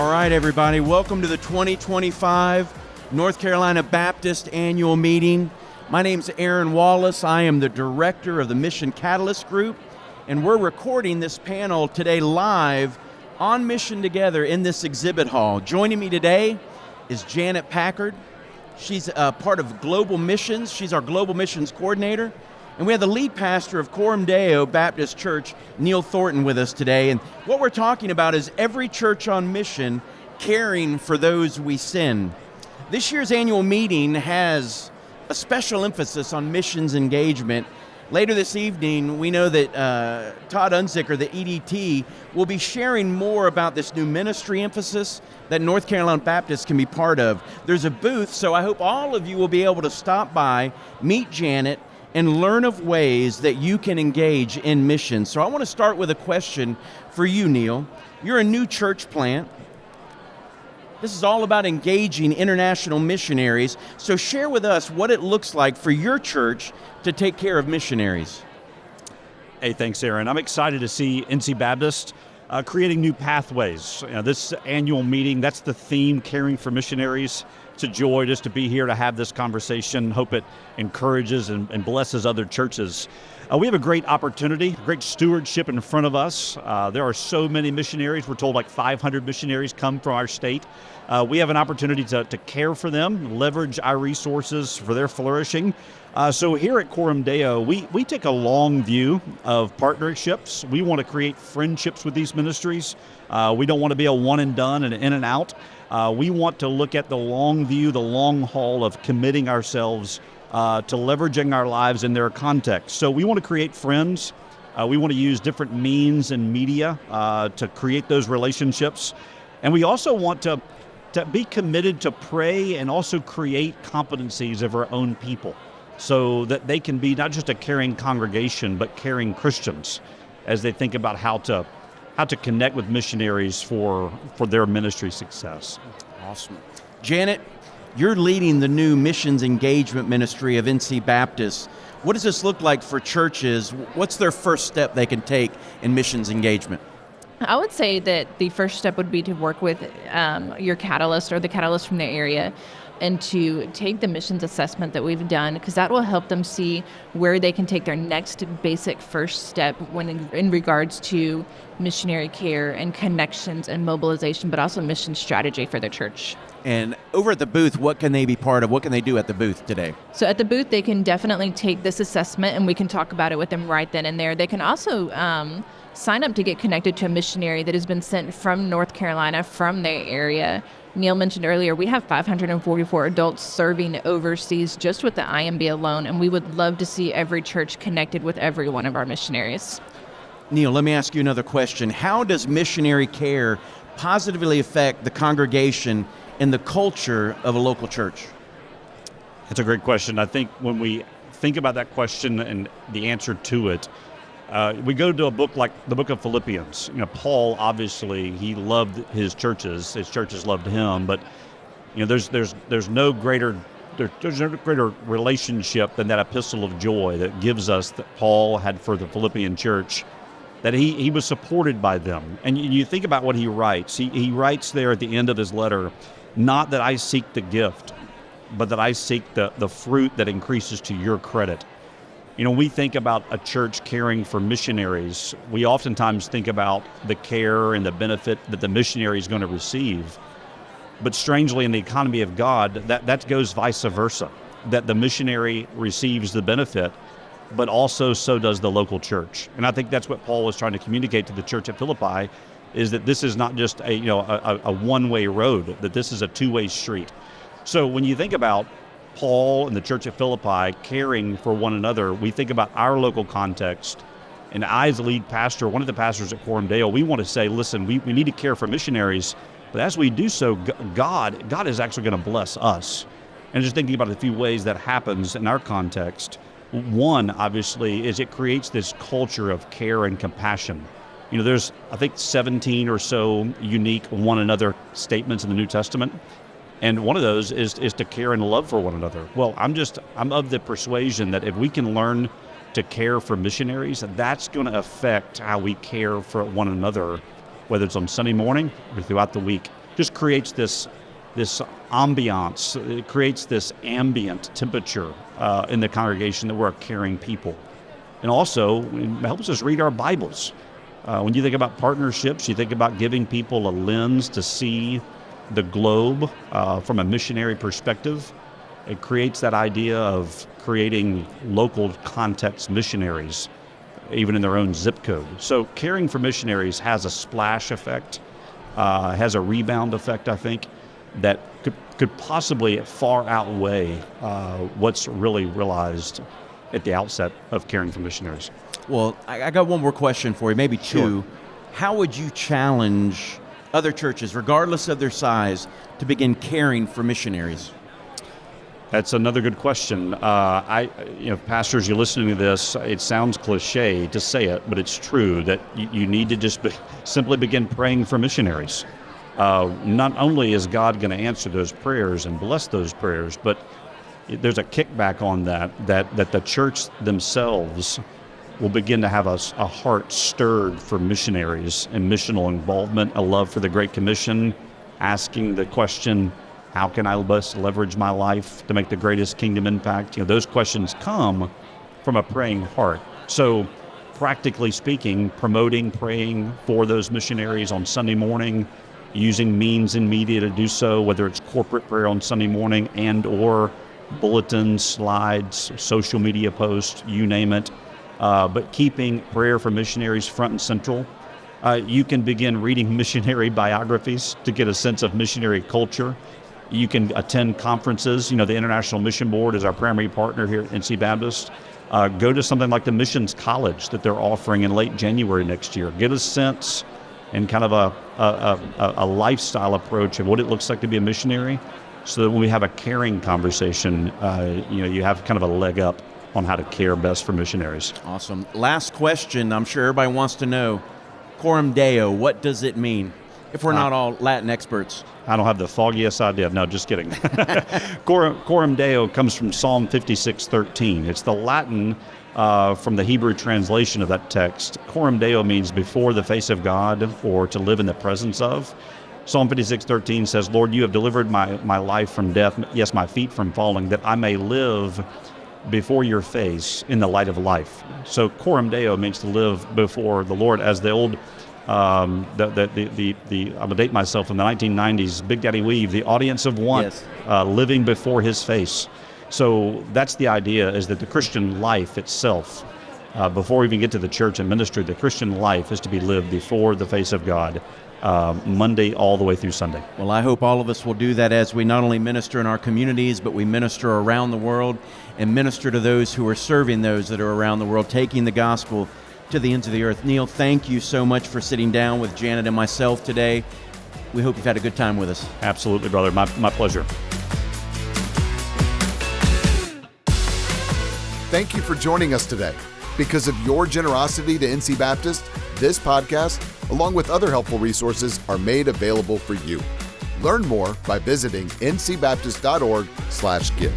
All right, everybody, welcome to the 2025 North Carolina Baptist Annual Meeting. My name's Aaron Wallace. I am the director of the Mission Catalyst Group, and we're recording this panel today live on Mission Together in this exhibit hall. Joining me today is Janet Packard. She's part of Global Missions. She's our Global Missions Coordinator. And we have the lead pastor of Coram Deo Baptist Church, Neil Thornton, with us today. And what we're talking about is every church on mission caring for those we send. This year's annual meeting has a special emphasis on missions engagement. Later this evening, we know that Todd Unzicker, the EDT, will be sharing more about this new ministry emphasis that North Carolina Baptists can be part of. There's a booth, so I hope all of you will be able to stop by, meet Janet, and learn of ways that you can engage in missions. So I want to start with a question for you, Neil. You're a new church plant. This is all about engaging international missionaries. So share with us what it looks like for your church to take care of missionaries. Hey, thanks, Aaron. I'm excited to see NC Baptist creating new pathways. This annual meeting, that's the theme, caring for missionaries. It's a joy just to be here to have this conversation. Hope it encourages and blesses other churches. We have a great opportunity, great stewardship in front of us. There are so many missionaries. We're told like 500 missionaries come from our state. We have an opportunity to care for them, leverage our resources for their flourishing. So here at Coram Deo, we take a long view of partnerships. We want to create friendships with these ministries. We don't want to be a one and done and in and out. We want to look at the long view, the long haul of committing ourselves to leveraging our lives in their context. So we want to create friends. We want to use different means and media to create those relationships. And we also want to be committed to pray and also create competencies of our own people so that they can be not just a caring congregation, but caring Christians as they think about how to connect with missionaries for their ministry success. Awesome. Janet, you're leading the new missions engagement ministry of NC Baptist. What does this look like for churches? What's their first step they can take in missions engagement? I would say that the first step would be to work with your catalyst or the catalyst from the area and to take the missions assessment that we've done, because that will help them see where they can take their next basic first step when in regards to missionary care and connections and mobilization, but also mission strategy for their church. And over at the booth, what can they be part of? What can they do at the booth today? So at the booth, they can definitely take this assessment and we can talk about it with them right then and there. They can also sign up to get connected to a missionary that has been sent from North Carolina, from their area. Neil mentioned earlier, we have 544 adults serving overseas just with the IMB alone, and we would love to see every church connected with every one of our missionaries. Neil, let me ask you another question. How does missionary care positively affect the congregation and the culture of a local church? That's a great question. I think when we think about that question and the answer to it, we go to a book like the book of Philippians. Paul, obviously, he loved his churches loved him, but there's no greater relationship than that epistle of joy that gives us that Paul had for the Philippian church, that he was supported by them. And you think about what he writes. He writes there at the end of his letter, not that I seek the gift, but that I seek the fruit that increases to your credit. We think about a church caring for missionaries. We oftentimes think about the care and the benefit that the missionary is going to receive. But strangely, in the economy of God, that goes vice versa, that the missionary receives the benefit, but also so does the local church. And I think that's what Paul was trying to communicate to the church at Philippi, is that this is not just a one-way road, that this is a two-way street. So when you think about Paul and the church at Philippi caring for one another, we think about our local context. And I, as the lead pastor, one of the pastors at Coram Deo, we want to say, listen, we need to care for missionaries, but as we do so, God is actually going to bless us. And just thinking about a few ways that happens in our context, one, obviously, is it creates this culture of care and compassion. There's, I think, 17 or so unique one another statements in the New Testament. And one of those is to care and love for one another. Well, I'm of the persuasion that if we can learn to care for missionaries, that's going to affect how we care for one another, whether it's on Sunday morning or throughout the week. just creates this ambiance. It creates this ambient temperature in the congregation that we're a caring people. And also, it helps us read our Bibles. When you think about partnerships, you think about giving people a lens to see the globe from a missionary perspective. It creates that idea of creating local context missionaries, even in their own zip code. So caring for missionaries has a splash effect, has a rebound effect, I think, that could possibly far outweigh what's really realized at the outset of caring for missionaries. Well, I got one more question for you, maybe two. Sure. How would you challenge other churches, regardless of their size, to begin caring for missionaries? That's another good question. Pastors, you're listening to this, it sounds cliche to say it, but it's true that you need to just simply begin praying for missionaries. Not only is God going to answer those prayers and bless those prayers, but there's a kickback on that the church themselves will begin to have a heart stirred for missionaries and missional involvement, a love for the Great Commission, asking the question, how can I best leverage my life to make the greatest kingdom impact? Those questions come from a praying heart. So practically speaking, promoting, praying for those missionaries on Sunday morning, using means and media to do so, whether it's corporate prayer on Sunday morning and or bulletins, slides, social media posts, you name it. But keeping prayer for missionaries front and central. You can begin reading missionary biographies to get a sense of missionary culture. You can attend conferences. The International Mission Board is our primary partner here at NC Baptist. Go to something like the Missions College that they're offering in late January next year. Get a sense and kind of a lifestyle approach of what it looks like to be a missionary, so that when we have a caring conversation, you have kind of a leg up on how to care best for missionaries. Awesome. Last question. I'm sure everybody wants to know, Coram Deo, what does it mean? If we're not all Latin experts. I don't have the foggiest idea. No, just kidding. Coram Deo comes from Psalm 56:13. It's the Latin from the Hebrew translation of that text. Coram Deo means before the face of God, or to live in the presence of. Psalm 56:13 says, Lord, you have delivered my life from death, yes, my feet from falling, that I may live before your face in the light of life. So Coram Deo means to live before the Lord, as the old, I'm gonna date myself, in the 1990s, Big Daddy Weave, the audience of one, Yes. living before his face. So that's the idea, is that the Christian life itself, before we even get to the church and ministry, the Christian life is to be lived before the face of God, Monday all the way through Sunday. Well, I hope all of us will do that as we not only minister in our communities, but we minister around the world and minister to those who are serving those that are around the world, taking the gospel to the ends of the earth. Neil, thank you so much for sitting down with Janet and myself today. We hope you've had a good time with us. Absolutely, brother. My pleasure. Thank you for joining us today. Because of your generosity to NC Baptist, this podcast, along with other helpful resources, are made available for you. Learn more by visiting ncbaptist.org/give.